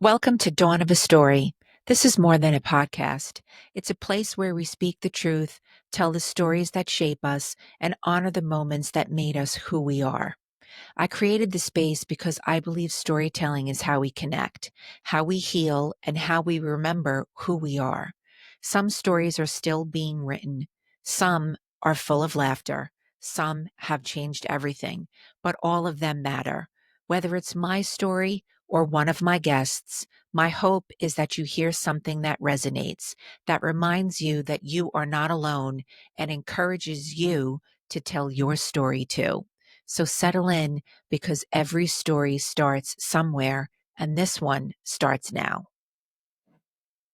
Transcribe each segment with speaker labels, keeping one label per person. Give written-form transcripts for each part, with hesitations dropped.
Speaker 1: Welcome to Dawn of a Story. This is more than a podcast. It's a place where we speak the truth, tell the stories that shape us, and honor the moments that made us who we are. I created the space because I believe storytelling is how we connect, how we heal, and how we remember who we are. Some stories are still being written. Some are full of laughter. Some have changed everything, but all of them matter. Whether it's my story or one of my guests, my hope is that you hear something that resonates, that reminds you that you are not alone and encourages you to tell your story too. So settle in because every story starts somewhere, and this one starts now.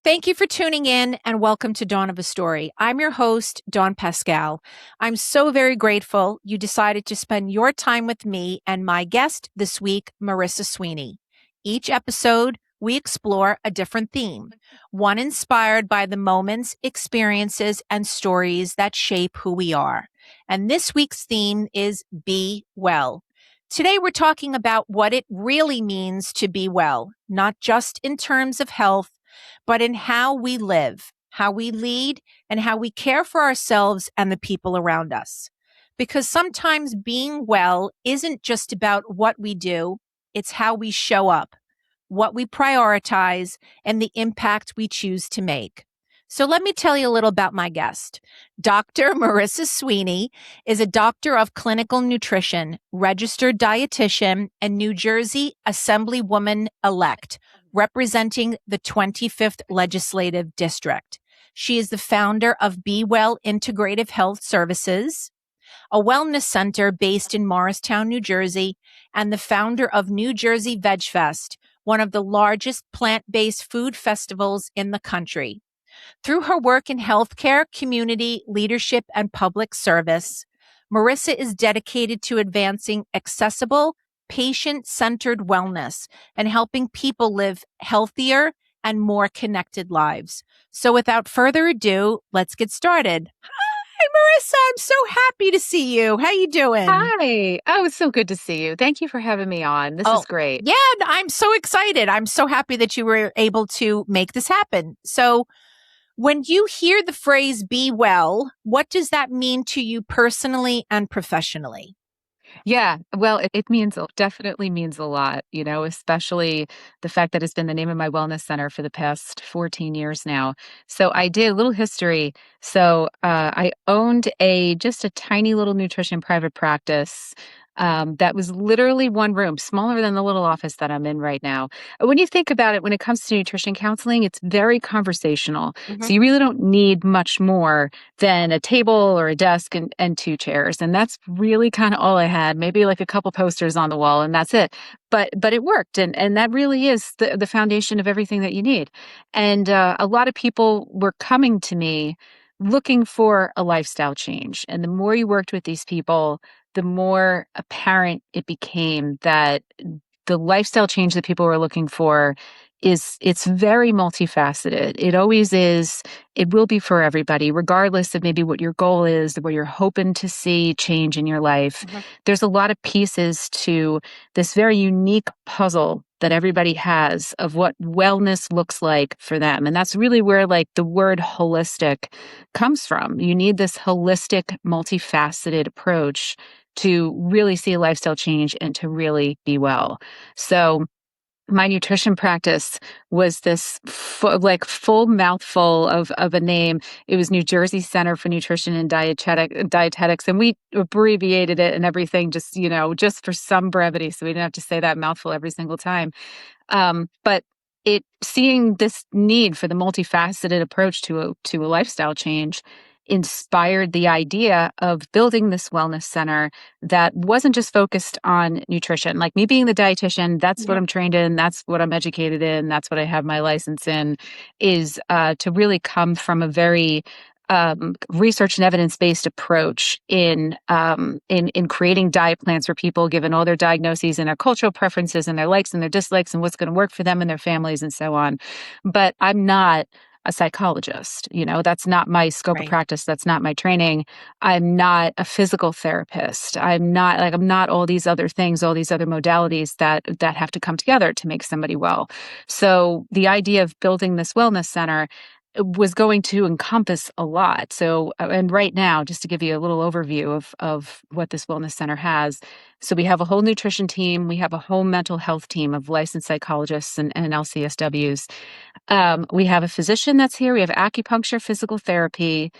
Speaker 1: Thank you for tuning in and welcome to Dawn of a Story. I'm your host, Dawn Pascal. I'm so very grateful you decided to spend your time with me and my guest this week, Marissa Sweeney. Each episode, we explore a different theme, one inspired by the moments, experiences, and stories that shape who we are. And this week's theme is Be Well. Today, we're talking about what it really means to be well, not just in terms of health, but in how we live, how we lead, and how we care for ourselves and the people around us. Because sometimes being well isn't just about what we do, it's how we show up, what we prioritize, and the impact we choose to make. So let me tell you a little about my guest. Dr. Marissa Sweeney is a doctor of clinical nutrition, registered dietitian, and New Jersey Assemblywoman-elect, representing the 25th Legislative District. She is the founder of Be Well Integrative Health Services, a wellness center based in Morristown, New Jersey, and the founder of New Jersey Veg Fest, one of the largest plant-based food festivals in the country. Through her work in healthcare, community, leadership, and public service, Marissa is dedicated to advancing accessible, patient-centered wellness and helping people live healthier and more connected lives. So without further ado, let's get started. Hi, Marissa. I'm so happy to see you. How you doing?
Speaker 2: Hi. Oh, it's so good to see you. Thank you for having me on. This is great.
Speaker 1: Yeah, I'm so excited. I'm so happy that you were able to make this happen. So when you hear the phrase be well, what does that mean to you personally and professionally?
Speaker 2: Yeah, well, it means definitely means a lot, especially the fact that it's been the name of my wellness center for the past 14 years now. So I did a little history. So I owned just a tiny little nutrition private practice. That was literally one room, smaller than the little office that I'm in right now. When you think about it, when it comes to nutrition counseling, it's very conversational. So you really don't need much more than a table or a desk and two chairs. And that's really kind of all I had, maybe like a couple posters on the wall, and that's it. But it worked. And that really is the foundation of everything that you need. And a lot of people were coming to me looking for a lifestyle change. And the more you worked with these people, the more apparent it became that the lifestyle change that people were looking for it's very multifaceted. It always is. It will be for everybody, regardless of maybe what your goal is, what you're hoping to see change in your life. There's a lot of pieces to this very unique puzzle that everybody has of what wellness looks like for them. And that's really where like the word holistic comes from. You need this holistic, multifaceted approach to really see a lifestyle change and to really be well. So my nutrition practice was this full mouthful of a name. It was New Jersey Center for Nutrition and Dietetics, and we abbreviated it and everything just for some brevity, so we didn't have to say that mouthful every single time. But seeing this need for the multifaceted approach to a lifestyle change inspired the idea of building this wellness center that wasn't just focused on nutrition. Like me being the dietitian, that's what I'm trained in, that's what I'm educated in, that's what I have my license in, is to really come from a very research and evidence-based approach in creating diet plans for people, given all their diagnoses and their cultural preferences and their likes and their dislikes and what's going to work for them and their families and so on. But I'm not a psychologist. That's not my scope of
Speaker 1: Right.
Speaker 2: practice. That's not my training. I'm not a physical therapist. I'm not all these other things, all these other modalities that have to come together to make somebody well. So the idea of building this wellness center was going to encompass a lot. So, and right now, just to give you a little overview of what this wellness center has. So we have a whole nutrition team. We have a whole mental health team of licensed psychologists and LCSWs. We have a physician that's here. We have acupuncture, physical therapy.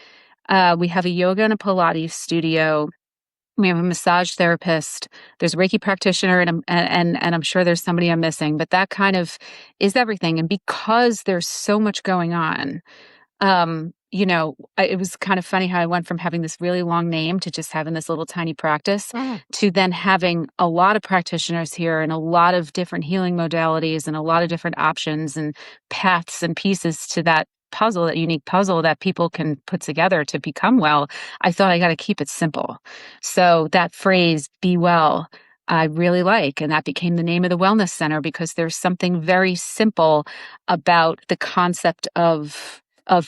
Speaker 2: We have a yoga and a Pilates studio. We have a massage therapist. There's a Reiki practitioner, and I'm sure there's somebody I'm missing. But that kind of is everything. And because there's so much going on, it was kind of funny how I went from having this really long name to just having this little tiny practice
Speaker 1: Mhm.
Speaker 2: to then having a lot of practitioners here and a lot of different healing modalities and a lot of different options and paths and pieces to that puzzle, that unique puzzle that people can put together to become well. I thought I got to keep it simple. So that phrase, be well, I really like. And that became the name of the wellness center because there's something very simple about the concept of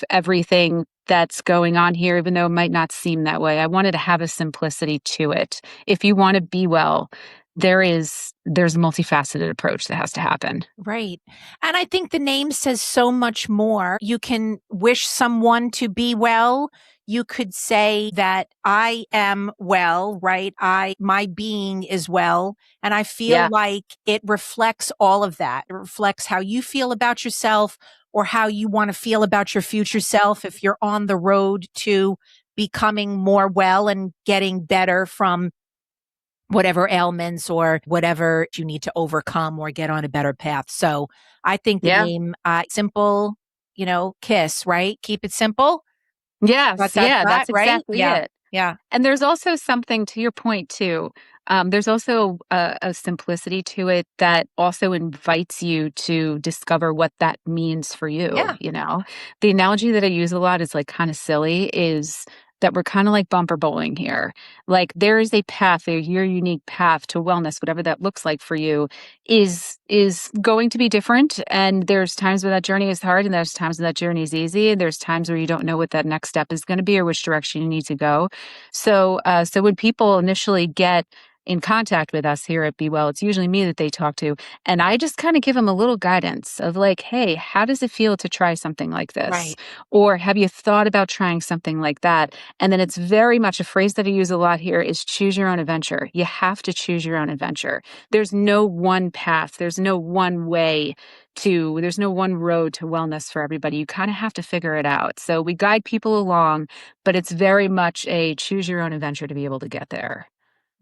Speaker 2: everything that's going on here, even though it might not seem that way. I wanted to have a simplicity to it. If you want to be well, there's a multifaceted approach that has to happen.
Speaker 1: Right. And I think the name says so much more. You can wish someone to be well. You could say that I am well, right? My being is well. And I feel
Speaker 2: Yeah.
Speaker 1: like it reflects all of that. It reflects how you feel about yourself or how you want to feel about your future self if you're on the road to becoming more well and getting better from whatever ailments or whatever you need to overcome or get on a better path. So I think the
Speaker 2: Yeah.
Speaker 1: name, simple, KISS, right? Keep it simple.
Speaker 2: Yes. Yeah,
Speaker 1: Dot,
Speaker 2: that's
Speaker 1: right?
Speaker 2: exactly
Speaker 1: Yeah.
Speaker 2: it.
Speaker 1: Yeah.
Speaker 2: And there's also something to your point too. There's also a simplicity to it that also invites you to discover what that means for you.
Speaker 1: Yeah.
Speaker 2: The analogy that I use a lot is like kind of silly is that we're kind of like bumper bowling here. Like there is a path, your unique path to wellness, whatever that looks like for you, is going to be different. And there's times where that journey is hard, and there's times when that journey is easy, and there's times where you don't know what that next step is going to be or which direction you need to go. So when people initially get in contact with us here at Be Well, it's usually me that they talk to, and I just kind of give them a little guidance of like, "Hey, how does it feel to try something like this?"
Speaker 1: Right.
Speaker 2: Or "Have you thought about trying something like that?" And then it's very much a phrase that I use a lot here is choose your own adventure. You have to choose your own adventure. There's no one path. There's no one way there's no one road to wellness for everybody. You kind of have to figure it out. So we guide people along, but it's very much a choose your own adventure to be able to get there.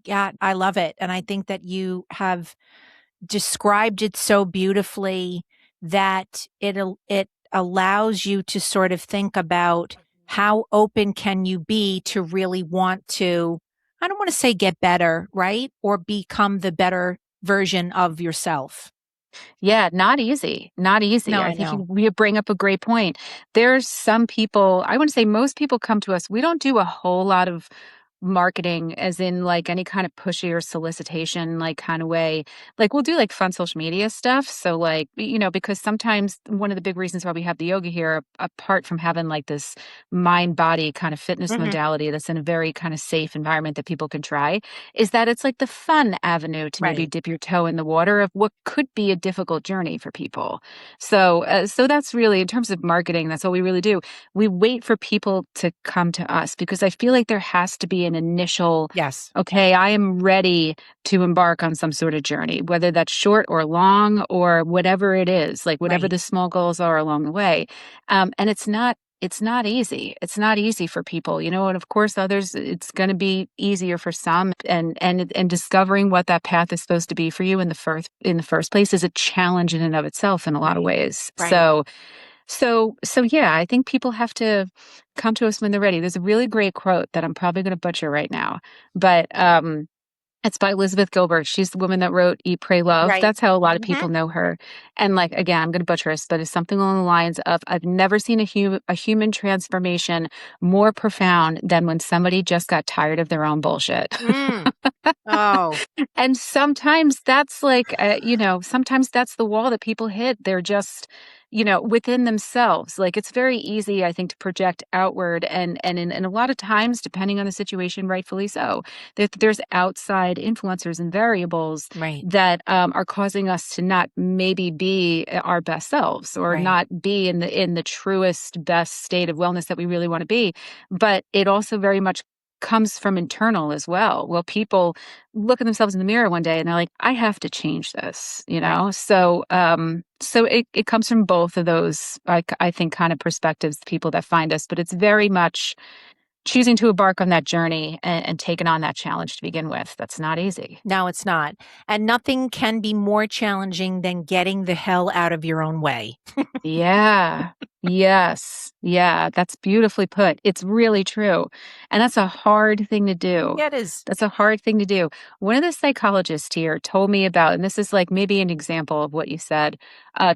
Speaker 1: Yeah. I love it. And I think that you have described it so beautifully that it allows you to sort of think about how open can you be to really want to, I don't want to say get better, right? Or become the better version of yourself.
Speaker 2: Yeah, not easy. Not
Speaker 1: No,
Speaker 2: easy. I
Speaker 1: I
Speaker 2: think
Speaker 1: know.
Speaker 2: you bring up a great point. There's some people, I wouldn't say most people come to us. We don't do a whole lot of marketing as in like any kind of pushy or solicitation like kind of way. Like we'll do like fun social media stuff. So like, because sometimes one of the big reasons why we have the yoga here, apart from having like this mind body kind of fitness
Speaker 1: Mhm.
Speaker 2: modality that's in a very kind of safe environment that people can try, is that it's like the fun avenue to maybe
Speaker 1: Right.
Speaker 2: dip your toe in the water of what could be a difficult journey for people. So that's really in terms of marketing, that's all we really do. We wait for people to come to us because I feel like there has to be an initial,
Speaker 1: Yes.
Speaker 2: okay, I am ready to embark on some sort of journey, whether that's short or long or whatever it is, like whatever
Speaker 1: Right.
Speaker 2: the small goals are along the way. And it's not easy. It's not easy for people, and of course others it's going to be easier for some, and discovering what that path is supposed to be for you in the first place is a challenge in and of itself in a lot of
Speaker 1: Right.
Speaker 2: ways.
Speaker 1: Right.
Speaker 2: So yeah, I think people have to come to us when they're ready. There's a really great quote that I'm probably going to butcher right now, but it's by Elizabeth Gilbert. She's the woman that wrote Eat, Pray, Love.
Speaker 1: Right.
Speaker 2: That's how a lot of
Speaker 1: Mhm.
Speaker 2: people know her. And like again, I'm going to butcher this, but it's something along the lines of I've never seen a human transformation more profound than when somebody just got tired of their own bullshit.
Speaker 1: Mm. Oh,
Speaker 2: And sometimes that's like sometimes that's the wall that people hit. They're just within themselves. Like it's very easy, I think, to project outward and a lot of times, depending on the situation, rightfully so, that there's outside influencers and variables
Speaker 1: Right.
Speaker 2: that are causing us to not maybe be our best selves or
Speaker 1: Right.
Speaker 2: not be in the truest, best state of wellness that we really want to be. But it also very much comes from internal as well. Well, people look at themselves in the mirror one day and they're like, I have to change this,
Speaker 1: Right.
Speaker 2: So it comes from both of those, I think, kind of perspectives, people that find us, but it's very much choosing to embark on that journey and taking on that challenge to begin with. That's not easy.
Speaker 1: No, it's not. And nothing can be more challenging than getting the hell out of your own way.
Speaker 2: Yeah. Yes. Yeah, that's beautifully put. It's really true. And that's a hard thing to do.
Speaker 1: Yeah, it is.
Speaker 2: That's a hard thing to do. One of the psychologists here told me about, and this is like maybe an example of what you said,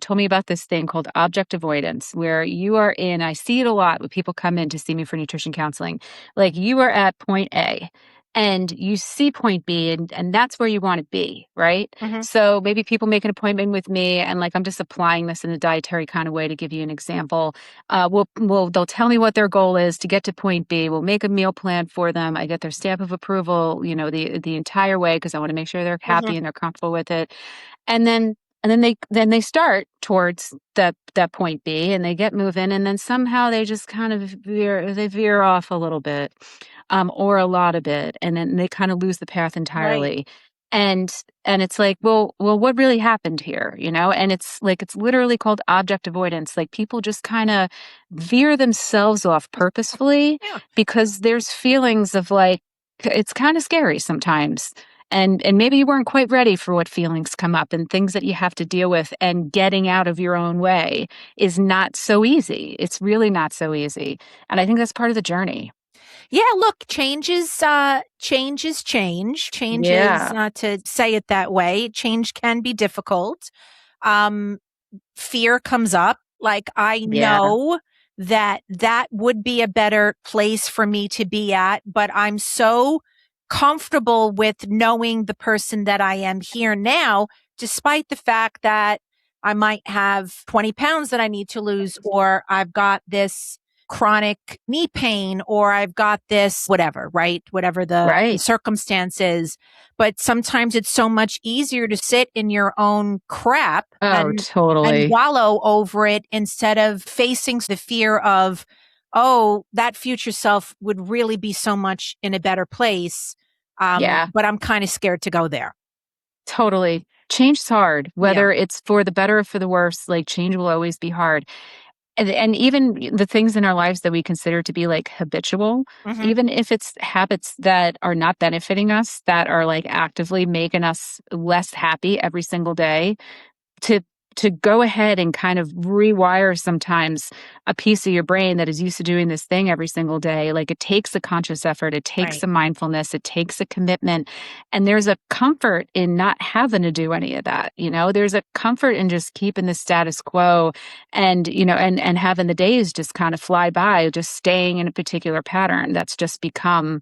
Speaker 2: told me about this thing called object avoidance, where you are in, I see it a lot when people come in to see me for nutrition counseling. Like you are at point A and you see point B and that's where you want to be, right?
Speaker 1: Mhm.
Speaker 2: So maybe people make an appointment with me and like I'm just applying this in a dietary kind of way to give you an example. They'll tell me what their goal is to get to point B. We'll make a meal plan for them. I get their stamp of approval, the entire way because I want to make sure they're
Speaker 1: Mhm.
Speaker 2: happy and they're comfortable with it. And then they start towards that point B and they get moving and then somehow they just kind of veer off a little bit, or a lot of it, and then they kind of lose the path
Speaker 1: Right.
Speaker 2: entirely. And and it's like, well, what really happened here, And it's like it's literally called object avoidance. Like people just kind of veer themselves off purposefully
Speaker 1: Yeah.
Speaker 2: because there's feelings of like it's kind of scary sometimes. And maybe you weren't quite ready for what feelings come up and things that you have to deal with, and getting out of your own way is not so easy. It's really not so easy. And I think that's part of the journey.
Speaker 1: Yeah, look, change is change. Change is,
Speaker 2: Yeah.
Speaker 1: to say it that way, change can be difficult. Um, Fear comes up. Like, I
Speaker 2: Yeah.
Speaker 1: know that that would be a better place for me to be at, but I'm so comfortable with knowing the person that I am here now, despite the fact that I might have 20 pounds that I need to lose, or I've got this chronic knee pain, or I've got this whatever, right? Whatever the
Speaker 2: Right.
Speaker 1: circumstance is. But sometimes it's so much easier to sit in your own crap
Speaker 2: Oh,
Speaker 1: and
Speaker 2: totally.
Speaker 1: wallow over it instead of facing the fear of, oh, that future self would really be so much in a better place.
Speaker 2: Yeah.
Speaker 1: But I'm kind of scared to go there.
Speaker 2: Totally. Change is hard,
Speaker 1: Yeah.
Speaker 2: whether it's for the better or for the worse. Like change will always be hard. And even the things in our lives that we consider to be like habitual,
Speaker 1: Hmm.
Speaker 2: even if it's habits that are not benefiting us, that are like actively making us less happy every single day, to to go ahead and kind of rewire sometimes a piece of your brain that is used to doing this thing every single day. Like it takes a conscious effort, it takes
Speaker 1: Right.
Speaker 2: a mindfulness, it takes a commitment. And there's a comfort in not having to do any of that. There's a comfort in just keeping the status quo and having the days just kind of fly by, just staying in a particular pattern that's just become,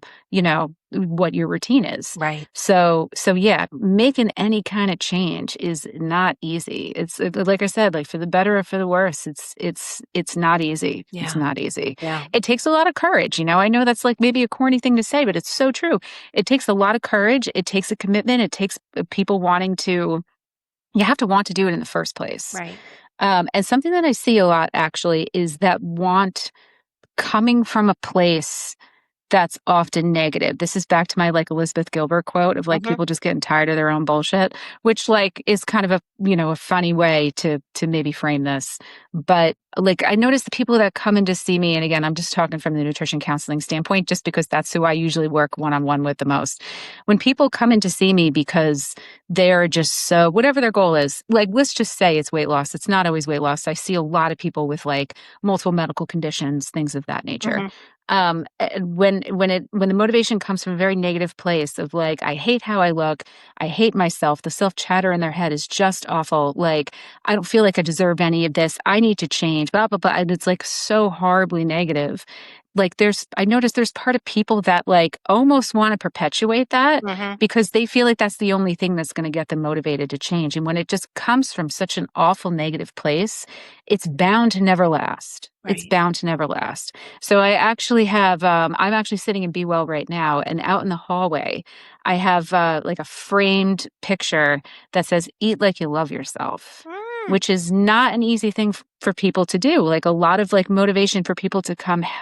Speaker 2: what your routine is.
Speaker 1: Right.
Speaker 2: So yeah, making any kind of change is not easy. Like I said, like for the better or for the worse, it's not easy. It's
Speaker 1: Yeah.
Speaker 2: not easy.
Speaker 1: Yeah.
Speaker 2: It takes a lot of courage. I know that's like maybe a corny thing to say, but it's so true. It takes a lot of courage. It takes a commitment. It takes people wanting to. You have to want to do it in the first place.
Speaker 1: Right.
Speaker 2: And something that I see a lot actually is that want coming from a place that's often negative. This is back to my, like, Elizabeth Gilbert quote of, like,
Speaker 1: Hmm.
Speaker 2: people just getting tired of their own bullshit, which, like, is kind of a funny way to maybe frame this. But, like, I notice the people that come in to see me, and again, I'm just talking from the nutrition counseling standpoint, just because that's who I usually work one-on-one with the most. When people come in to see me because they're just so whatever their goal is, like, let's just say it's weight loss. It's not always weight loss. I see a lot of people with, like, multiple medical conditions, things of that nature.
Speaker 1: Hmm.
Speaker 2: When the motivation comes from a very negative place of like, I hate how I look, I hate myself, the self chatter in their head is just awful. Like, I don't feel like I deserve any of this. I need to change, blah blah blah. And it's like so horribly negative. like I noticed there's part of people that like almost want to perpetuate that
Speaker 1: Hmm.
Speaker 2: because they feel like that's the only thing that's going to get them motivated to change. And when it just comes from such an awful negative place, it's bound to never last. It's
Speaker 1: Right.
Speaker 2: bound to never last. So I actually have, I'm actually sitting in Be Well right now, and out in the hallway, I have like a framed picture that says, "Eat like you love yourself."
Speaker 1: Mm,
Speaker 2: Which is not an easy thing for people to do. Like a lot of like motivation for people to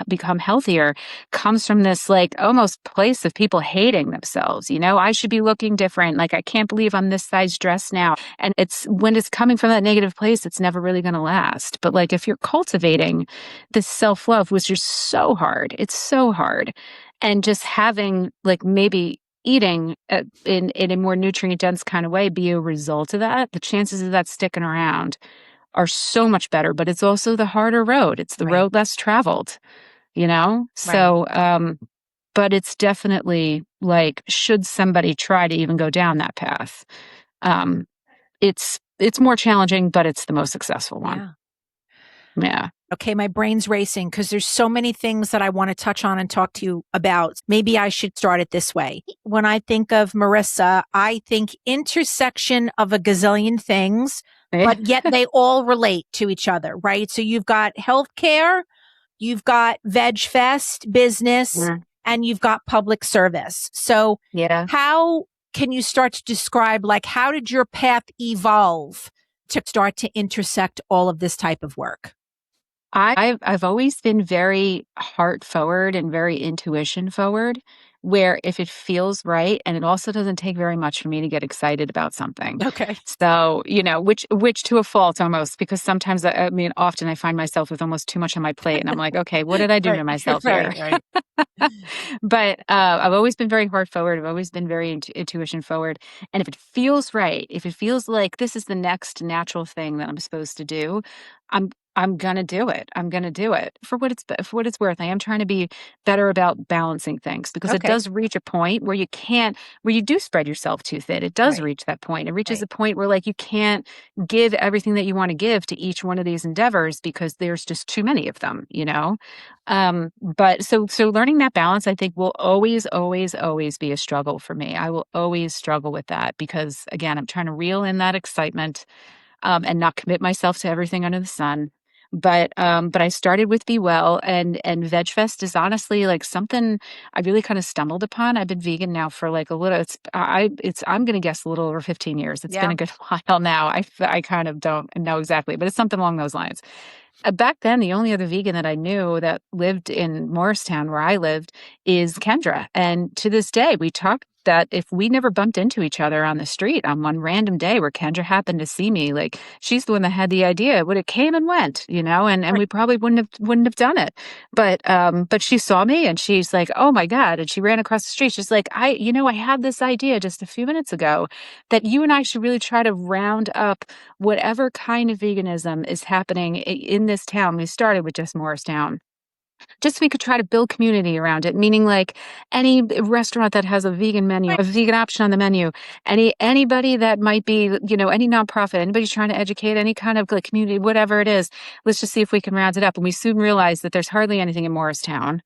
Speaker 2: become healthier comes from this like almost place of people hating themselves. You know, I should be looking different. Like, I can't believe I'm this size dressed now. And it's when it's coming from that negative place, it's never really going to last. But like if you're cultivating this self love, which is so hard, it's so hard. And just having like maybe eating in a more nutrient dense kind of way be a result of that, the chances of that sticking around are so much better. But it's also the harder road. It's the
Speaker 1: right.
Speaker 2: road less traveled, you know?
Speaker 1: Right.
Speaker 2: So, but it's definitely like, should somebody try to even go down that path? Um, it's more challenging, but it's the most successful one.
Speaker 1: Yeah.
Speaker 2: Yeah.
Speaker 1: Okay, my brain's racing because there's so many things that I want to touch on and talk to you about. Maybe I should start it this way. When I think of Marissa, I think intersection of a gazillion things, but yet they all relate to each other, right? So you've got healthcare, you've got Veg Fest business,
Speaker 2: Yeah.
Speaker 1: and you've got public service. So
Speaker 2: Yeah.
Speaker 1: how can you start to describe, like, how did your path evolve to start to intersect all of this type of work?
Speaker 2: I've always been very heart forward and very intuition forward, where if it feels right, and it also doesn't take very much for me to get excited about something.
Speaker 1: Okay.
Speaker 2: So, you know, which to a fault almost, because sometimes I mean, often I find myself with almost too much on my plate, and I'm like, okay, what did I do
Speaker 1: Right.
Speaker 2: to myself
Speaker 1: Right.
Speaker 2: here?
Speaker 1: Right.
Speaker 2: But I've always been very heart forward. I've always been very intuition forward. And if it feels right, if it feels like this is the next natural thing that I'm supposed to do, I'm I'm gonna do it. I'm gonna do it for what it's worth. I am trying to be better about balancing things because it
Speaker 1: Okay.
Speaker 2: does reach a point where where you do spread yourself too thin. It does
Speaker 1: Right.
Speaker 2: reach that point. It reaches
Speaker 1: Right.
Speaker 2: a point where like you can't give everything that you want to give to each one of these endeavors because there's just too many of them, you know? But so learning that balance, I think, will always, always, always be a struggle for me. I will always struggle with that because, again, I'm trying to reel in that excitement, and not commit myself to everything under the sun. But I started with Be Well, and VegFest is honestly like something I really kind of stumbled upon. I've been vegan now for like a little. I'm going to guess a little over 15 years. It's been
Speaker 1: Yeah.
Speaker 2: a good while now. I kind of don't know exactly, but it's something along those lines. Back then, the only other vegan that I knew that lived in Morristown, where I lived, is Kendra. And to this day, we talk that if we never bumped into each other on the street on one random day where Kendra happened to see me, like she's the one that had the idea. It would have came and went, you know, and
Speaker 1: Right.
Speaker 2: we probably wouldn't have done it. But she saw me and she's like, oh my God. And she ran across the street. She's like, I had this idea just a few minutes ago that you and I should really try to round up whatever kind of veganism is happening in this town. We started with just Morristown, just so we could try to build community around it, meaning like any restaurant that has a vegan menu,
Speaker 1: Right.
Speaker 2: a vegan option on the menu, anybody that might be, you know, any nonprofit, anybody's trying to educate any kind of like community, whatever it is, let's just see if we can round it up. And we soon realized that there's hardly anything in Morristown,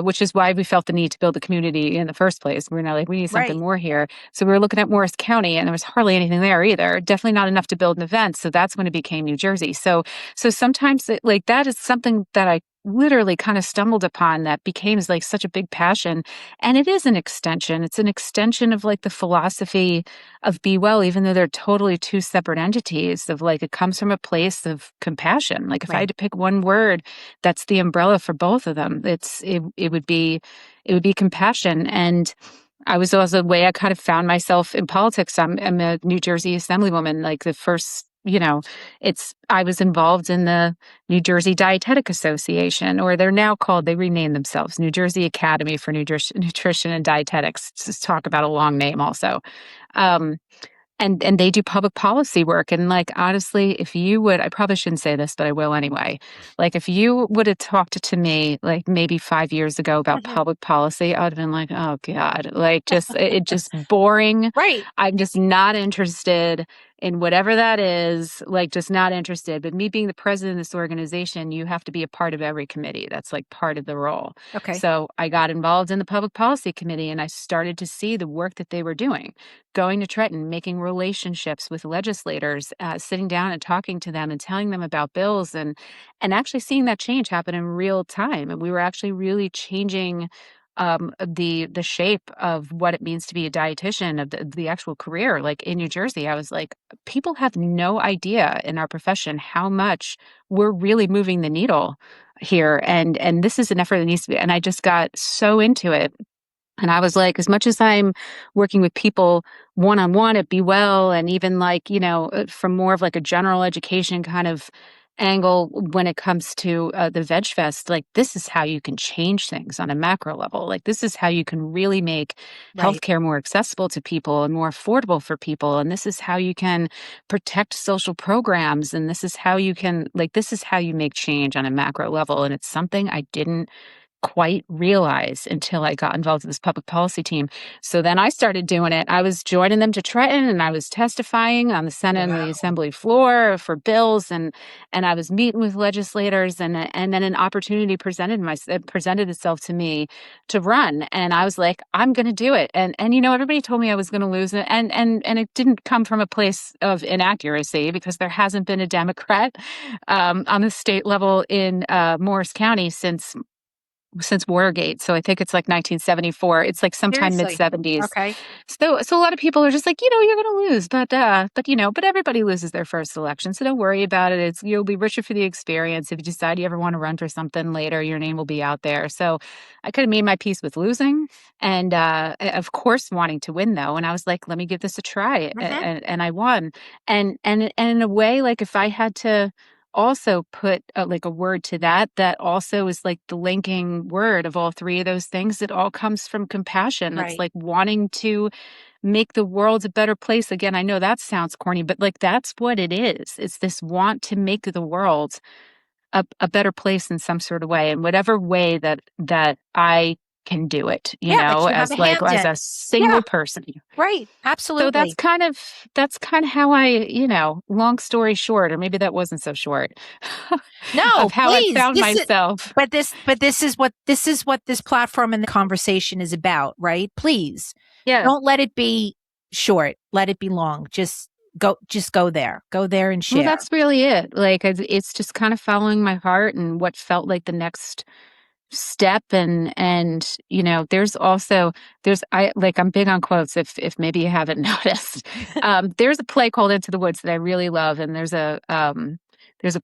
Speaker 2: which is why we felt the need to build the community in the first place. We're now like, we need something
Speaker 1: Right.
Speaker 2: more here. So we were looking at Morris County and there was hardly anything there either. Definitely not enough to build an event. So that's when it became New Jersey. So sometimes like that is something that I literally kind of stumbled upon that became like such a big passion. And it is an extension. It's an extension of like the philosophy of Be Well, even though they're totally two separate entities of like, it comes from a place of compassion. Like if I
Speaker 1: Right.
Speaker 2: had to pick one word, that's the umbrella for both of them. It would be compassion. And I was also the way I kind of found myself in politics. I'm a New Jersey Assemblywoman, like the first, you know, I was involved in the New Jersey Dietetic Association, or they're now called, they renamed themselves New Jersey Academy for Nutrition and Dietetics. Just talk about a long name also. Um, and they do public policy work. And like, honestly, if you would, I probably shouldn't say this, but I will anyway. Like, if you would have talked to me like maybe 5 years ago about
Speaker 1: Mhm.
Speaker 2: public policy, I would have been like, oh God, like it just boring.
Speaker 1: Right.
Speaker 2: I'm just not interested. in whatever that is, like just not interested. But me being the president of this organization, you have to be a part of every committee. That's like part of the role.
Speaker 1: Okay.
Speaker 2: So I got involved in the public policy committee and I started to see the work that they were doing, going to Trenton, making relationships with legislators, sitting down and talking to them and telling them about bills and actually seeing that change happen in real time. And we were actually really changing the shape of what it means to be a dietitian, of the actual career. Like in New Jersey, I was like, people have no idea in our profession how much we're really moving the needle here, and this is an effort that needs to be. And I just got so into it. And I was like, as much as I'm working with people one on one at Be Well, and even like, from more of like a general education kind of angle when it comes to the Veg Fest, like this is how you can change things on a macro level. Like this is how you can really make
Speaker 1: Right.
Speaker 2: healthcare more accessible to people and more affordable for people. And this is how you can protect social programs. And this is how you can, like, this is how you make change on a macro level. And it's something I didn't quite realize until I got involved with this public policy team. So then I started doing it. I was joining them to Trenton and I was testifying on the Senate and the
Speaker 1: Wow.
Speaker 2: Assembly floor for bills and I was meeting with legislators and then an opportunity presented itself to me to run and I was like, I'm going to do it. And everybody told me I was going to lose it and it didn't come from a place of inaccuracy because there hasn't been a Democrat on the state level in Morris County since Watergate. So I think it's like 1974. It's like sometime mid
Speaker 1: Seriously.
Speaker 2: 70s.
Speaker 1: Okay.
Speaker 2: So a lot of people are just like, you're going to lose, but everybody loses their first election. So don't worry about it. You'll be richer for the experience. If you decide you ever want to run for something later, your name will be out there. So I could have made my peace with losing and, of course, wanting to win though. And I was like, let me give this a try.
Speaker 1: Hmm.
Speaker 2: And I won. And in a way, like if I had to also put like a word to that also is like the linking word of all three of those things. It all comes from compassion. It's
Speaker 1: Right.
Speaker 2: like wanting to make the world a better place. Again, I know that sounds corny, but like that's what it is. It's this want to make the world a better place in some sort of way, in whatever way that I can do it,
Speaker 1: Yeah, that you have a
Speaker 2: as like
Speaker 1: hand
Speaker 2: as
Speaker 1: in.
Speaker 2: a
Speaker 1: Yeah.
Speaker 2: single person.
Speaker 1: Right.
Speaker 2: So
Speaker 1: Absolutely.
Speaker 2: that's kind of how I, long story short, or maybe that wasn't so short, of
Speaker 1: No,
Speaker 2: how I
Speaker 1: please.
Speaker 2: found myself.
Speaker 1: But this is what this platform and the conversation is about, right? Please
Speaker 2: Yeah.
Speaker 1: don't let it be short. Let it be long. Just go there. Go there and
Speaker 2: Well,
Speaker 1: share.
Speaker 2: that's really it. Like it's just kind of following my heart and what felt like the next step and there's I like I'm big on quotes if maybe you haven't noticed. There's a play called Into the Woods that I really love and there's a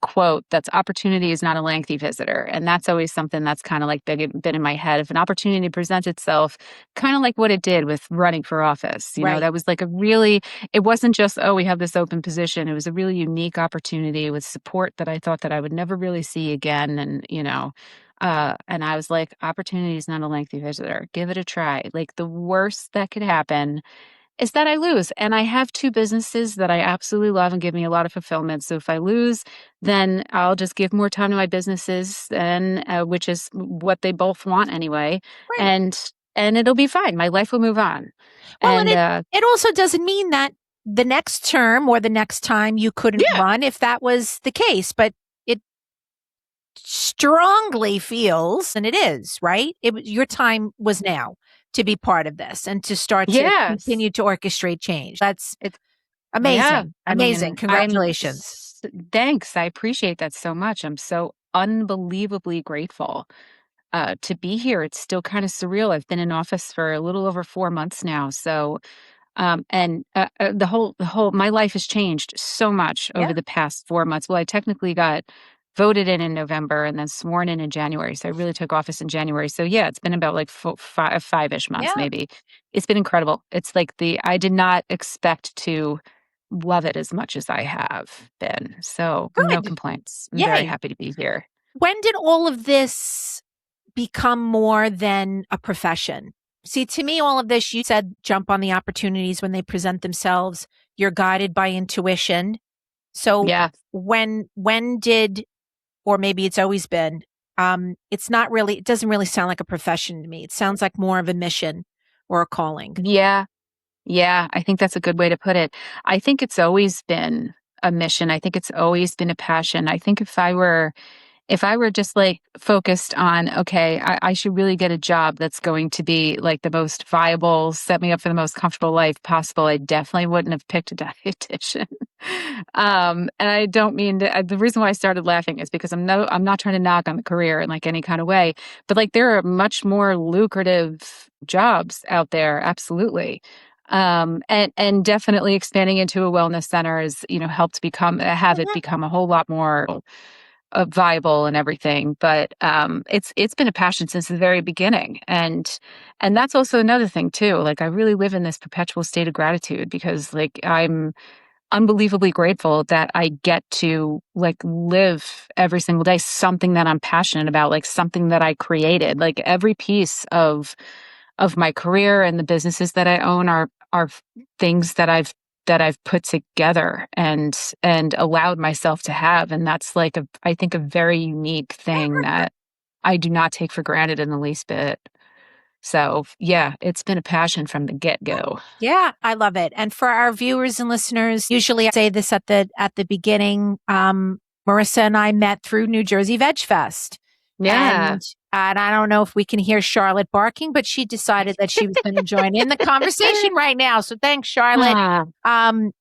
Speaker 2: quote that's opportunity is not a lengthy visitor, and that's always something that's kind of like been in my head. If an opportunity presents itself, kind of like what it did with running for office,
Speaker 1: Right.
Speaker 2: that was like it wasn't just, oh, we have this open position. It was a really unique opportunity with support that I thought that I would never really see again. And I was like, opportunity is not a lengthy visitor. Give it a try. Like the worst that could happen is that I lose. And I have two businesses that I absolutely love and give me a lot of fulfillment. So if I lose, then I'll just give more time to my businesses, and which is what they both want anyway.
Speaker 1: Right.
Speaker 2: And and it'll be fine. My life will move on.
Speaker 1: Well, and
Speaker 2: And
Speaker 1: it also doesn't mean that the next term or the next time you couldn't
Speaker 2: yeah,
Speaker 1: run if that was the case, but it strongly feels, and it is, right? Your time was now to be part of this and to start to
Speaker 2: yes.
Speaker 1: continue to orchestrate change. That's
Speaker 2: It's yeah.
Speaker 1: amazing.
Speaker 2: I
Speaker 1: Amazing.
Speaker 2: mean,
Speaker 1: Congratulations.
Speaker 2: thanks. I appreciate that so much. I'm so unbelievably grateful to be here. It's still kind of surreal. I've been in office for a little over 4 months now. So, and the whole, my life has changed so much
Speaker 1: Yeah.
Speaker 2: over the past 4 months. Well, I technically got voted in November and then sworn in January. So I really took office in January. So yeah, it's been about like five-ish months,
Speaker 1: Yeah.
Speaker 2: maybe. It's been incredible. It's like I did not expect to love it as much as I have been. So no
Speaker 1: Good.
Speaker 2: complaints. I'm very
Speaker 1: Yay.
Speaker 2: happy to be here.
Speaker 1: When did all of this become more than a profession? See, to me, all of this, you said jump on the opportunities when they present themselves. You're guided by intuition. So
Speaker 2: Yeah.
Speaker 1: when did, or maybe it's always been, it doesn't really sound like a profession to me. It sounds like more of a mission or a calling.
Speaker 2: Yeah. Yeah, I think that's a good way to put it. I think it's always been a mission. I think it's always been a passion. I think if I were just like focused on, okay, I should really get a job that's going to be like the most viable, set me up for the most comfortable life possible, I definitely wouldn't have picked a dietitian. And I don't mean to, the reason why I started laughing is because I'm not trying to knock on the career in like any kind of way, but like there are much more lucrative jobs out there. Absolutely. And definitely expanding into a wellness center has, helped have it
Speaker 1: Mhm.
Speaker 2: become a whole lot more viable and everything. But it's been a passion since the very beginning, and that's also another thing too. Like I really live in this perpetual state of gratitude because like I'm unbelievably grateful that I get to like live every single day something that I'm passionate about, like something that I created. Like every piece of my career and the businesses that I own are things that I've put together and allowed myself to have, and that's like I think a very unique thing that I do not take for granted in the least bit. So, yeah, it's been a passion from the get-go.
Speaker 1: Yeah, I love it. And for our viewers and listeners, usually I say this at the beginning. Marissa and I met through New Jersey Veg Fest.
Speaker 2: Yeah.
Speaker 1: And I don't know if we can hear Charlotte barking, but she decided that she was going to join in the conversation right now. So thanks, Charlotte.
Speaker 2: Ah,
Speaker 1: Um,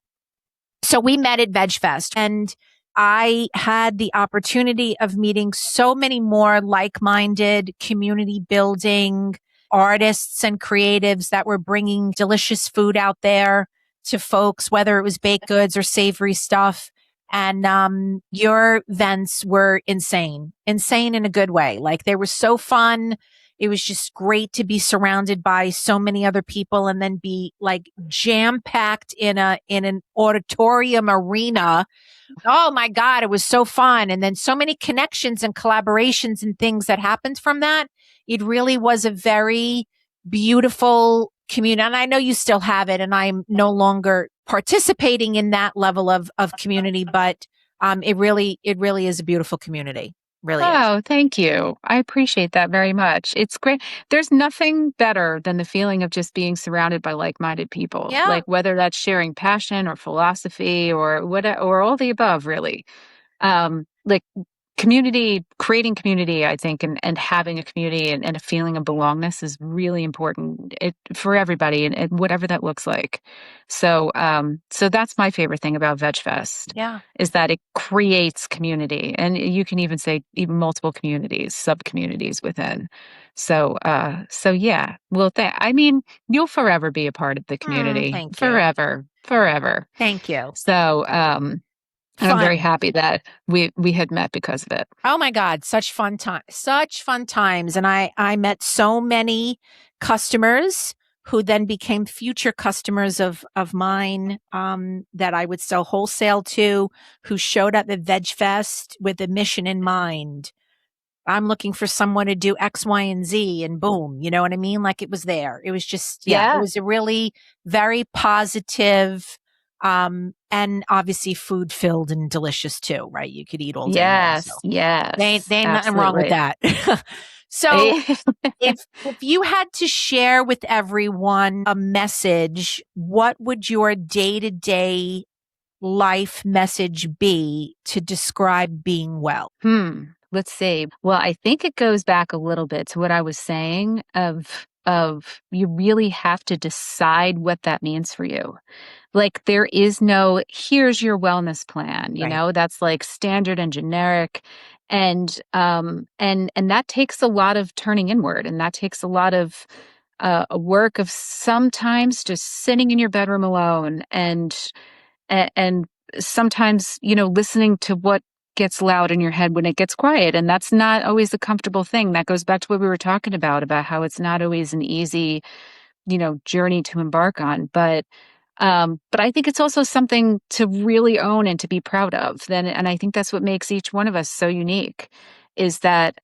Speaker 1: so we met at Veg Fest, and I had the opportunity of meeting so many more like-minded community building artists and creatives that were bringing delicious food out there to folks, whether it was baked goods or savory stuff. And your events were insane in a good way. Like they were so fun. It was just great to be surrounded by so many other people and then be like jam packed in an auditorium arena. Oh my God, it was so fun. And then so many connections and collaborations and things that happened from that. It really was a very beautiful community. And I know you still have it, and I'm no longer participating in that level of community, but it really is a beautiful community. Really is.
Speaker 2: oh, thank you. I appreciate that very much. It's great. There's nothing better than the feeling of just being surrounded by like-minded people,
Speaker 1: Yeah.
Speaker 2: like whether that's sharing passion or philosophy or what or all the above, really. Like creating community, I think, and having a community and a feeling of belongingness is really important for everybody and whatever that looks like. So that's my favorite thing about VegFest
Speaker 1: Yeah.
Speaker 2: is that it creates community, and you can even say even multiple communities, sub communities within. So yeah. Well, I mean, you'll forever be a part of the community,
Speaker 1: Thank you.
Speaker 2: forever, forever.
Speaker 1: Thank you.
Speaker 2: So, and I'm very
Speaker 1: Fun.
Speaker 2: happy that we had met because of it.
Speaker 1: Oh my God, such fun time, such fun times. And I met so many customers who then became future customers of mine, that I would sell wholesale to, who showed up at Veg Fest with a mission in mind. I'm looking for someone to do X, Y, and Z, and boom, you know what I mean? Like it was there. It was just, yeah, it
Speaker 2: Yeah.
Speaker 1: was a really very positive, and obviously food filled and delicious too, right? You could eat all day long.
Speaker 2: Yes.
Speaker 1: So
Speaker 2: Yes.
Speaker 1: they ain't nothing wrong with
Speaker 2: Absolutely.
Speaker 1: that. So if you had to share with everyone a message, what would your day-to-day life message be to describe being well?
Speaker 2: Let's see. Well, I think it goes back a little bit to what I was saying of you really have to decide what that means for you. Like there is no here's your wellness plan,
Speaker 1: Right.
Speaker 2: that's like standard and generic. And that takes a lot of turning inward, and that takes a lot of a work of sometimes just sitting in your bedroom alone and sometimes, listening to what gets loud in your head when it gets quiet. And that's not always a comfortable thing. That goes back to what we were talking about how it's not always an easy, journey to embark on. But I think it's also something to really own and to be proud of. And I think that's what makes each one of us so unique is that,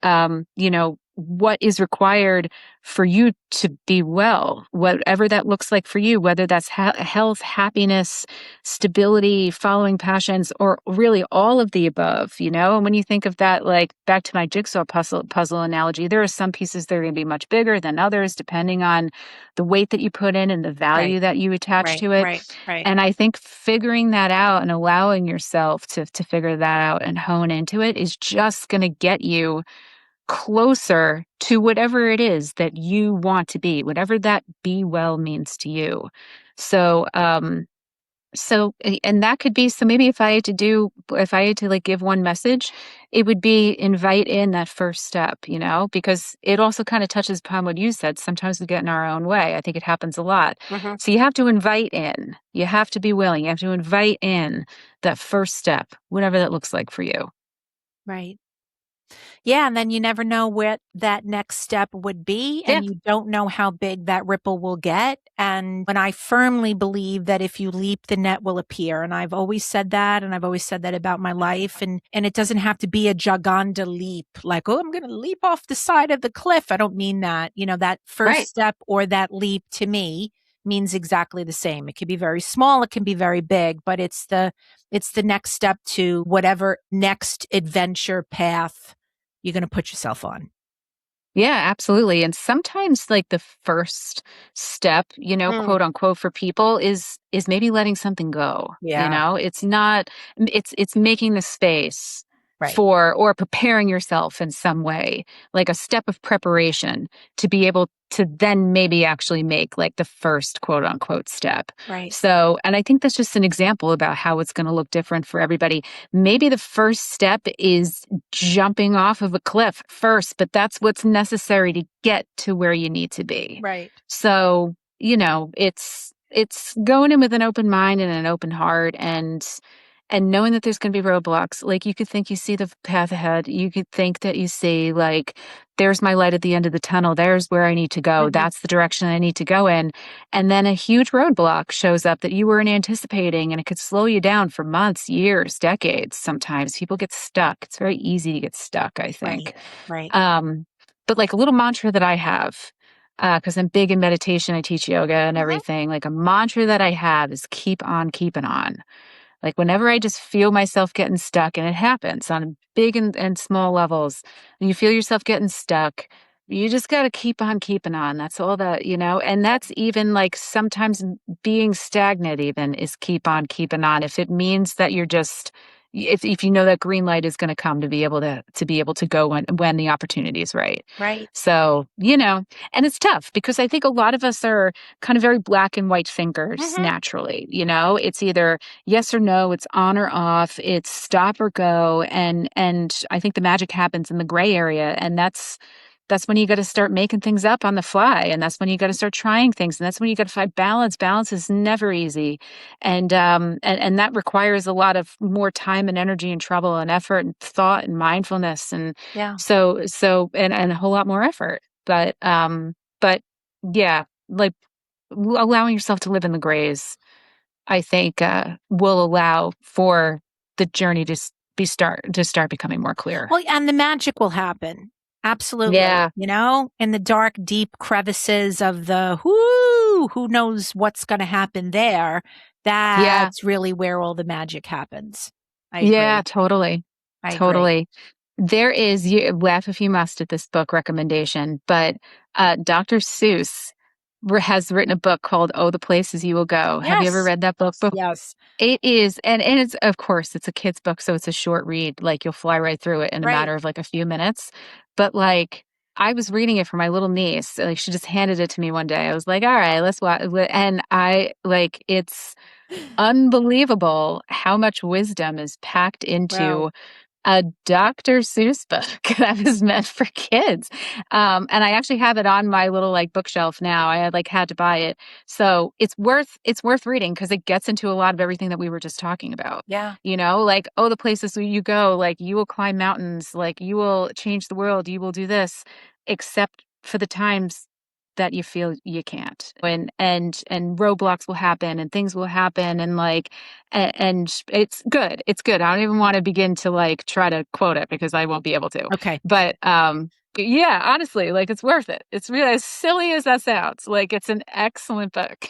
Speaker 2: what is required for you to be well, whatever that looks like for you, whether that's health, happiness, stability, following passions, or really all of the above, you know? And when you think of that, like back to my jigsaw puzzle analogy, there are some pieces that are going to be much bigger than others, depending on the weight that you put in and the
Speaker 1: Right.
Speaker 2: value that you attach
Speaker 1: Right.
Speaker 2: to it.
Speaker 1: Right. Right.
Speaker 2: And I think figuring that out and allowing yourself to figure that out and hone into it is just going to get you closer to whatever it is that you want to be, whatever that be well means to you. So, and that could be, so maybe if I had to like give one message, it would be invite in that first step, you know, because it also kind of touches upon what you said. Sometimes we get in our own way. I think it happens a lot.
Speaker 1: Hmm.
Speaker 2: So you have to invite in, you have to be willing, you have to invite in that first step, whatever that looks like for you.
Speaker 1: Right. Yeah, and then you never know what that next step would be,
Speaker 2: Yeah,
Speaker 1: and you don't know how big that ripple will get. And when I firmly believe that if you leap, the net will appear. And I've always said that, and I've always said that about my life. And it doesn't have to be a Jaganda leap, like, oh, I'm going to leap off the side of the cliff. I don't mean that. You know, that first
Speaker 2: right.
Speaker 1: step or that leap to me means exactly the same. It can be very small, it can be very big, but it's the next step to whatever next adventure path you're going to put yourself on.
Speaker 2: Yeah, absolutely. And sometimes like the first step, you know,
Speaker 1: Mm.
Speaker 2: quote unquote for people is maybe letting something go. You
Speaker 1: Yeah.
Speaker 2: know, it's not it's making the space
Speaker 1: Right.
Speaker 2: for or preparing yourself in some way, like a step of preparation to be able to then maybe actually make like the first quote unquote step.
Speaker 1: Right.
Speaker 2: So, and I think that's just an example about how it's going to look different for everybody. Maybe the first step is jumping off of a cliff first, but that's what's necessary to get to where you need to be.
Speaker 1: Right.
Speaker 2: So, you know, it's going in with an open mind and an open heart and knowing that there's going to be roadblocks. Like you could think you see the path ahead. You could think that you see like there's my light at the end of the tunnel. There's where I need to go.
Speaker 1: Mhm.
Speaker 2: That's the direction I need to go in. And then a huge roadblock shows up that you weren't anticipating and it could slow you down for months, years, decades. Sometimes people get stuck. It's very easy to get stuck, I
Speaker 1: Right.
Speaker 2: think.
Speaker 1: Right.
Speaker 2: Um, but like a little mantra that I have, because I'm big in meditation, I teach yoga and
Speaker 1: Mhm.
Speaker 2: everything. Like a mantra that I have is keep on keeping on. Like whenever I just feel myself getting stuck, and it happens on big and small levels, and you feel yourself getting stuck, you just got to keep on keeping on. That's all that, you know, and that's even like sometimes being stagnant, even is keep on keeping on. If it means that you're just, if you know that green light is going to come to be able to go when the opportunity is right.
Speaker 1: Right.
Speaker 2: So, you know, and it's tough because I think a lot of us are kind of very black and white thinkers
Speaker 1: Mhm.
Speaker 2: naturally, you know, it's either yes or no, it's on or off, it's stop or go, and I think the magic happens in the gray area, and that's when you got to start making things up on the fly, and that's when you got to start trying things, and that's when you got to find balance. Balance is never easy, and that requires a lot of more time and energy and trouble and effort and thought and mindfulness, and
Speaker 1: Yeah.
Speaker 2: and a whole lot more effort. But yeah, like allowing yourself to live in the grays, I think, will allow for the journey to start becoming more clear.
Speaker 1: Well, and the magic will happen. Absolutely.
Speaker 2: Yeah,
Speaker 1: You know, in the dark, deep crevices of the who knows what's going to happen there.
Speaker 2: yeah,
Speaker 1: That's really where all the magic happens. I
Speaker 2: yeah,
Speaker 1: agree.
Speaker 2: totally,
Speaker 1: I agree.
Speaker 2: totally. There is, you laugh if you must at this book recommendation, but Dr. Seuss has written a book called "Oh, the Places You Will Go." Have you ever
Speaker 1: Yes.
Speaker 2: read that book before?
Speaker 1: Yes.
Speaker 2: It is, and it's, of course, it's a kid's book, so it's a short read. Like you'll fly right through it in a
Speaker 1: Right.
Speaker 2: matter of like a few minutes. But like I was reading it for my little niece. Like she just handed it to me one day. I was like, "All right, let's watch." And I like it's unbelievable how much wisdom is packed
Speaker 1: Wow.
Speaker 2: into a Dr. Seuss book that was meant for kids. And I actually have it on my little like bookshelf now. I had like had to buy it. So it's worth reading because it gets into a lot of everything that we were just talking about.
Speaker 1: Yeah.
Speaker 2: You know, like, oh, the places where you go, like you will climb mountains, like you will change the world, you will do this, except for the times that you feel you can't. And roadblocks will happen and things will happen and like and it's good. It's good. I don't even want to begin to like try to quote it because I won't be able to.
Speaker 1: Okay.
Speaker 2: But Yeah, honestly, like it's worth it. It's really as silly as that sounds. Like it's an excellent book.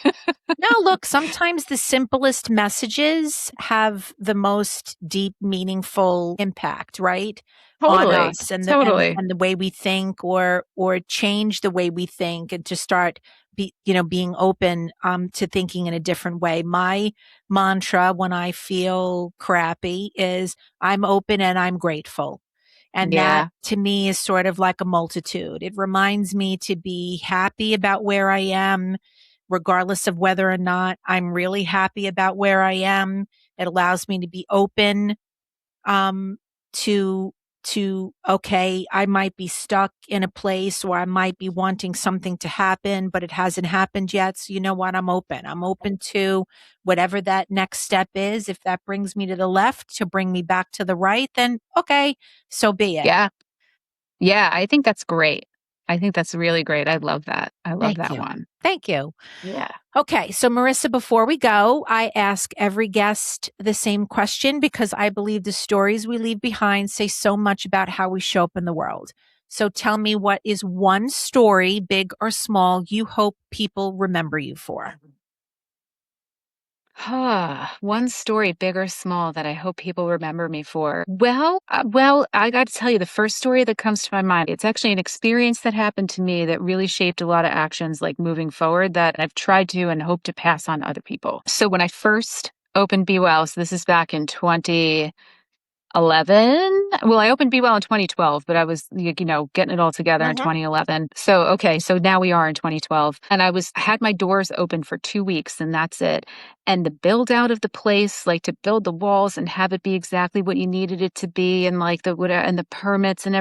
Speaker 1: Now, look, sometimes the simplest messages have the most deep, meaningful impact, right? On
Speaker 2: Totally.
Speaker 1: us and the
Speaker 2: Totally.
Speaker 1: and the way we think or change the way we think and to start being open to thinking in a different way. My mantra when I feel crappy is I'm open and I'm grateful. And that
Speaker 2: Yeah.
Speaker 1: to me is sort of like a multitude. It reminds me to be happy about where I am, regardless of whether or not I'm really happy about where I am. It allows me to be open, um, to, okay, I might be stuck in a place or I might be wanting something to happen, but it hasn't happened yet. So you know what? I'm open. I'm open to whatever that next step is. If that brings me to the left to bring me back to the right, then okay, so be it.
Speaker 2: Yeah. Yeah, I think that's great. I think that's really great. I love that. I love
Speaker 1: Thank
Speaker 2: that
Speaker 1: you.
Speaker 2: one.
Speaker 1: Thank you.
Speaker 2: Yeah.
Speaker 1: Okay, so Marissa, before we go, I ask every guest the same question because I believe the stories we leave behind say so much about how we show up in the world. So tell me, what is one story, big or small, you hope people remember you for?
Speaker 2: One story, big or small, that I hope people remember me for. Well, I got to tell you the first story that comes to my mind. It's actually an experience that happened to me that really shaped a lot of actions like moving forward that I've tried to and hope to pass on to other people. So when I first opened Be Well, so this is back in 11. Well, I opened Be Well in 2012, but I was, getting it all together in
Speaker 1: Hmm.
Speaker 2: 2011. So, okay, so now we are in 2012. And I had my doors open for 2 weeks and that's it. And the build out of the place, like to build the walls and have it be exactly what you needed it to be, and like and the permits and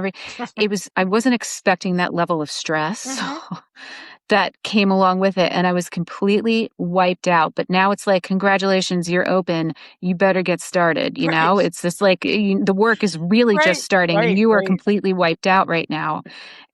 Speaker 2: I wasn't expecting that level of stress.
Speaker 1: Hmm.
Speaker 2: That came along with it, and I was completely wiped out. But now it's like, congratulations, you're open. You better get started.
Speaker 1: Right,
Speaker 2: It's just like the work is really just
Speaker 1: right,
Speaker 2: starting, and
Speaker 1: right,
Speaker 2: you are
Speaker 1: right.
Speaker 2: completely wiped out right now.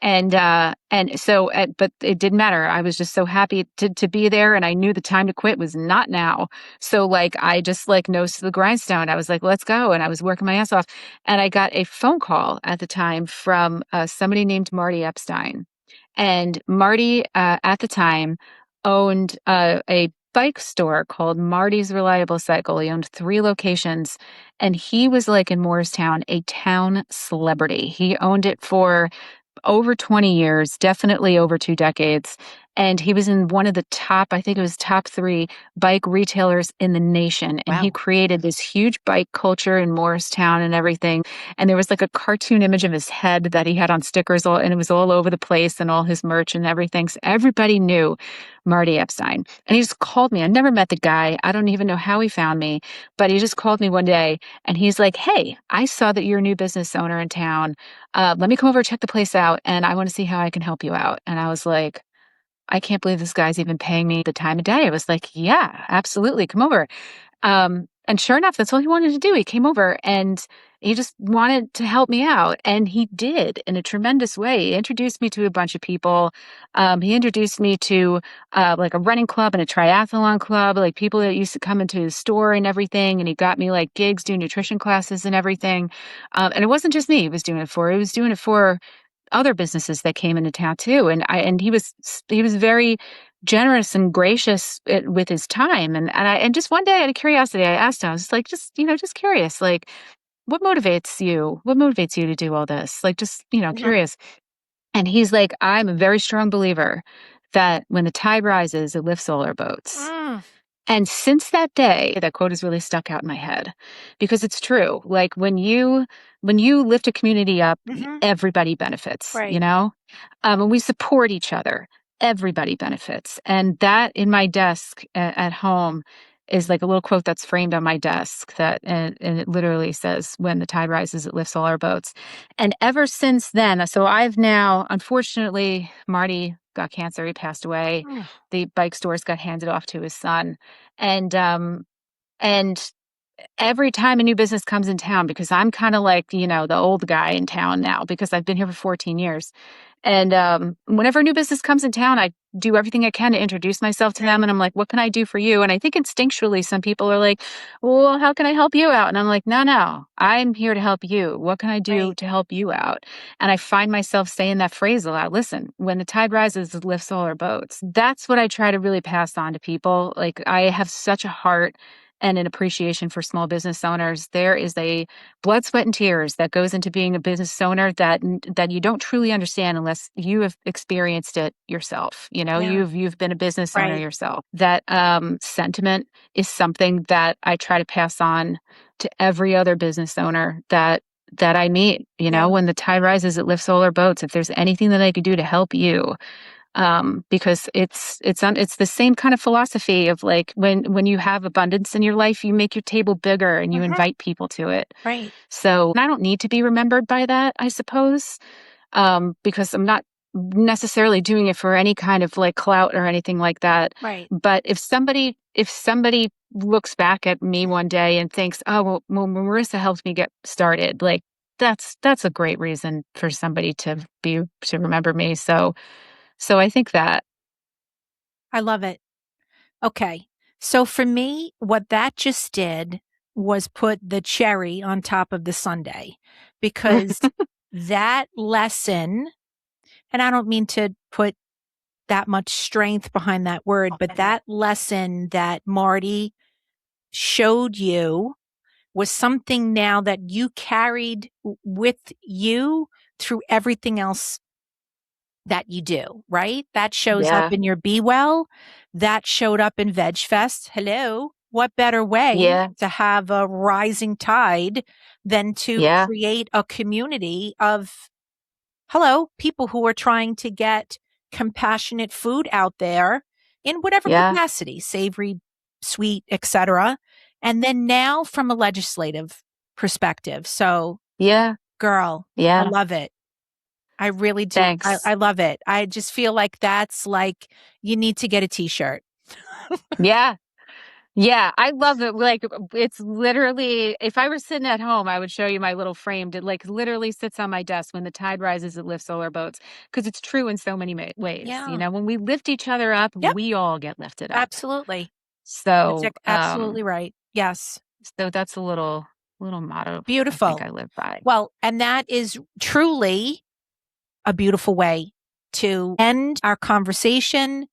Speaker 2: But it didn't matter. I was just so happy to be there, and I knew the time to quit was not now. So like, I just like nose to the grindstone. I was like, let's go, and I was working my ass off, and I got a phone call at the time from somebody named Marty Epstein. And Marty, at the time, owned a bike store called Marty's Reliable Cycle. He owned 3 locations, and he was like in Morristown, a town celebrity. He owned it for over 20 years, definitely over 2 decades. And he was in one of the top, I think it was top 3 bike retailers in the nation. And he
Speaker 1: Wow.
Speaker 2: created this huge bike culture in Morristown and everything. And there was like a cartoon image of his head that he had on stickers, and it was all over the place and all his merch and everything. So everybody knew Marty Epstein. And he just called me. I never met the guy. I don't even know how he found me, but he just called me one day and he's like, "Hey, I saw that you're a new business owner in town. Let me come over, check the place out, and I want to see how I can help you out." And I was like, I can't believe this guy's even paying me the time of day. I was like, yeah, absolutely. Come over. And sure enough, that's all he wanted to do. He came over and he just wanted to help me out. And he did in a tremendous way. He introduced me to a bunch of people. He introduced me to like a running club and a triathlon club, like people that used to come into his store and everything. And he got me like gigs doing nutrition classes and everything. And it wasn't just me he was doing it for other businesses that came into town too. And he was very generous and gracious with his time. And just one day out of curiosity, I asked him, I was just like, just curious, like, what motivates you? What motivates you to do all this? Like, just,
Speaker 1: Hmm.
Speaker 2: curious. And he's like, I'm a very strong believer that when the tide rises, it lifts all our boats.
Speaker 1: Mm.
Speaker 2: And since that day, that quote has really stuck out in my head because it's true. Like when you lift a community up,
Speaker 1: Hmm.
Speaker 2: everybody benefits,
Speaker 1: Right.
Speaker 2: and we support each other. Everybody benefits. And that in my desk at home is like a little quote that's framed on my desk and it literally says, when the tide rises, it lifts all our boats. And ever since then, so I've now, unfortunately, Marty got cancer. He passed away.
Speaker 1: Mm.
Speaker 2: The bike stores got handed off to his son. And and every time a new business comes in town, because I'm kind of like, the old guy in town now because I've been here for 14 years. And whenever a new business comes in town, I do everything I can to introduce myself to them. And I'm like, what can I do for you? And I think instinctually, some people are like, well, how can I help you out? And I'm like, no, no, I'm here to help you. What can I do
Speaker 1: Right.
Speaker 2: to help you out? And I find myself saying that phrase a lot. Listen, when the tide rises, it lifts all our boats. That's what I try to really pass on to people. Like, I have such a heart and an appreciation for small business owners. There is a blood, sweat, and tears that goes into being a business owner that you don't truly understand unless you have experienced it yourself.
Speaker 1: Yeah.
Speaker 2: You've been a business owner
Speaker 1: Right.
Speaker 2: yourself. That sentiment is something that I try to pass on to every other business owner that I meet.
Speaker 1: Yeah.
Speaker 2: When the tide rises, it lifts all our boats. If there's anything that I could do to help you, because it's the same kind of philosophy of like when you have abundance in your life, you make your table bigger and you
Speaker 1: Mhm.
Speaker 2: invite people to it.
Speaker 1: Right.
Speaker 2: So I don't need to be remembered by that, I suppose, because I'm not necessarily doing it for any kind of like clout or anything like that.
Speaker 1: Right.
Speaker 2: But if somebody looks back at me one day and thinks, oh well, Marissa helped me get started, like that's a great reason for somebody to remember me. So I think that.
Speaker 1: I love it. Okay. So for me, what that just did was put the cherry on top of the sundae because that lesson, and I don't mean to put that much strength behind that word, but that lesson that Marty showed you was something now that you carried with you through everything else that you do, right? That shows up
Speaker 2: Yeah,
Speaker 1: in your Be Well. That showed up in Veg Fest. Hello. What better way
Speaker 2: yeah,
Speaker 1: to have a rising tide than to
Speaker 2: yeah,
Speaker 1: create a community of, hello, people who are trying to get compassionate food out there in whatever
Speaker 2: yeah,
Speaker 1: capacity, savory, sweet, etc. And then now from a legislative perspective. So,
Speaker 2: yeah,
Speaker 1: girl, I
Speaker 2: yeah.
Speaker 1: love it. I really do.
Speaker 2: Thanks.
Speaker 1: I love it. I just feel like that's like you need to get a t-shirt.
Speaker 2: Yeah, yeah. I love it. Like it's literally, if I were sitting at home, I would show you my little framed. It like literally sits on my desk. When the tide rises, it lifts all our boats. Because it's true in so many ways.
Speaker 1: Yeah.
Speaker 2: When we lift each other up,
Speaker 1: Yep.
Speaker 2: we all get lifted up.
Speaker 1: Absolutely. That's
Speaker 2: So,
Speaker 1: absolutely right. Yes.
Speaker 2: so that's a little motto I think
Speaker 1: Beautiful.
Speaker 2: I live by.
Speaker 1: Well, and that is truly a beautiful way to end our conversation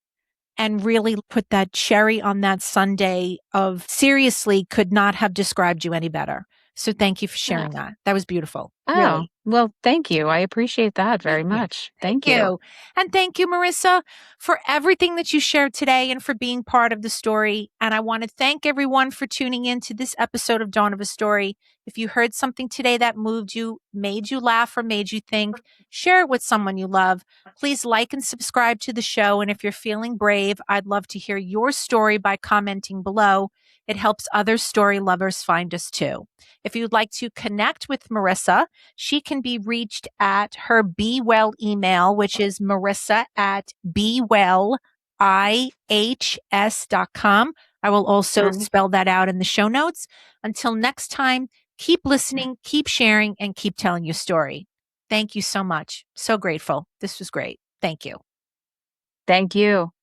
Speaker 1: and really put that cherry on that sundae of seriously could not have described you any better. So thank you for sharing that. That was beautiful.
Speaker 2: Oh,
Speaker 1: Really.
Speaker 2: well, thank you. I appreciate that
Speaker 1: Thank
Speaker 2: very
Speaker 1: you.
Speaker 2: much.
Speaker 1: Thank
Speaker 2: Thank you.
Speaker 1: you. And thank you, Marissa, for everything that you shared today and for being part of the story. And I want to thank everyone for tuning in to this episode of Dawn of a Story. If you heard something today that moved you, made you laugh, or made you think, share it with someone you love. Please like and subscribe to the show. And if you're feeling brave, I'd love to hear your story by commenting below. It helps other story lovers find us too. If you'd like to connect with Marissa, she can be reached at her Be Well email, which is Marissa at bewellihs.com. I will also
Speaker 2: Mhm.
Speaker 1: spell that out in the show notes. Until next time, keep listening, keep sharing, and keep telling your story. Thank you so much. So grateful. This was great. Thank you.
Speaker 2: Thank you.